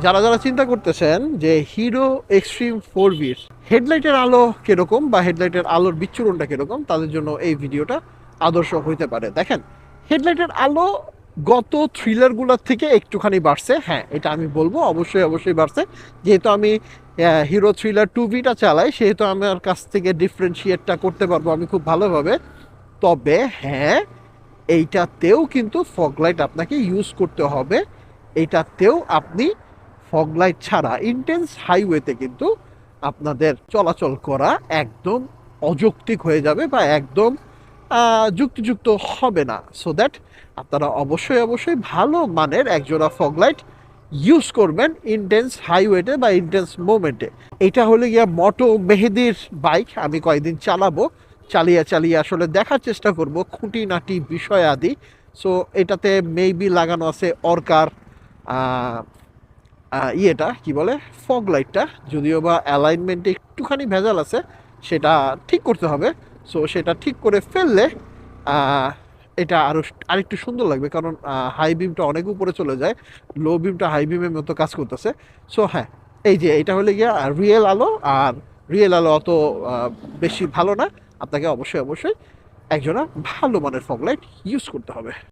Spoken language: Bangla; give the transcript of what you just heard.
যারা যারা চিন্তা করতেছেন যে হিরো এক্সট্রিম 4বির হেডলাইটের আলো কিরকম বা হেডলাইটের আলোর বিচ্ছুরণটা কিরকম, তাদের জন্য এই ভিডিওটা আদর্শ হইতে পারে। দেখেন, হেডলাইটের আলো গত থ্রিলারগুলোর থেকে একটুখানি বাড়ছে, হ্যাঁ এটা আমি বলবো, অবশ্যই অবশ্যই বাড়ছে। যেহেতু আমি হিরো থ্রিলার 2বিটা চালাই, সেহেতু আমার কাছ থেকে ডিফারেন্সিয়েটটা করতে পারবো আমি খুব ভালোভাবে। তবে হ্যাঁ, এইটাতেও কিন্তু ফগলাইট আপনাকে ইউজ করতে হবে। এইটাতেও আপনি ফগলাইট ছাড়া ইন্টেন্স হাইওয়েতে কিন্তু আপনাদের চলাচল করা একদম অযৌক্তিক হয়ে যাবে বা একদম যুক্তিযুক্ত হবে না। সো দ্যাট আপনারা অবশ্যই অবশ্যই ভালো মানের একজোড়া ফগলাইট ইউজ করবেন ইন্টেন্স হাইওয়েতে বা ইন্টেন্স মোমেন্টে। এটা হলে গিয়া মোটো মেহেদির বাইক, আমি কয়েকদিন চালাবো, চালিয়ে চালিয়ে আসলে দেখার চেষ্টা করব খুঁটিনাটি বিষয় আদি। সো এটাতে মেবি লাগানো আছে অর্কার ইয়েটা কি বলে ফগ লাইটটা, যদিও বা অ্যালাইনমেন্টে একটুখানি ভেজাল আছে, সেটা ঠিক করতে হবে। সো সেটা ঠিক করে ফেললে এটা আরেকটু সুন্দর লাগবে, কারণ হাই বিমটা অনেক উপরে চলে যায়, লো বিমটা হাই বিমের মতো কাজ করতেছে। সো হ্যাঁ, এই যে এটা হলে গিয়া রিয়েল আলো, আর রিয়েল আলো অত বেশি ভালো না। আপনাকে অবশ্যই অবশ্যই একজনা ভালো মানের ফগ লাইট ইউজ করতে হবে।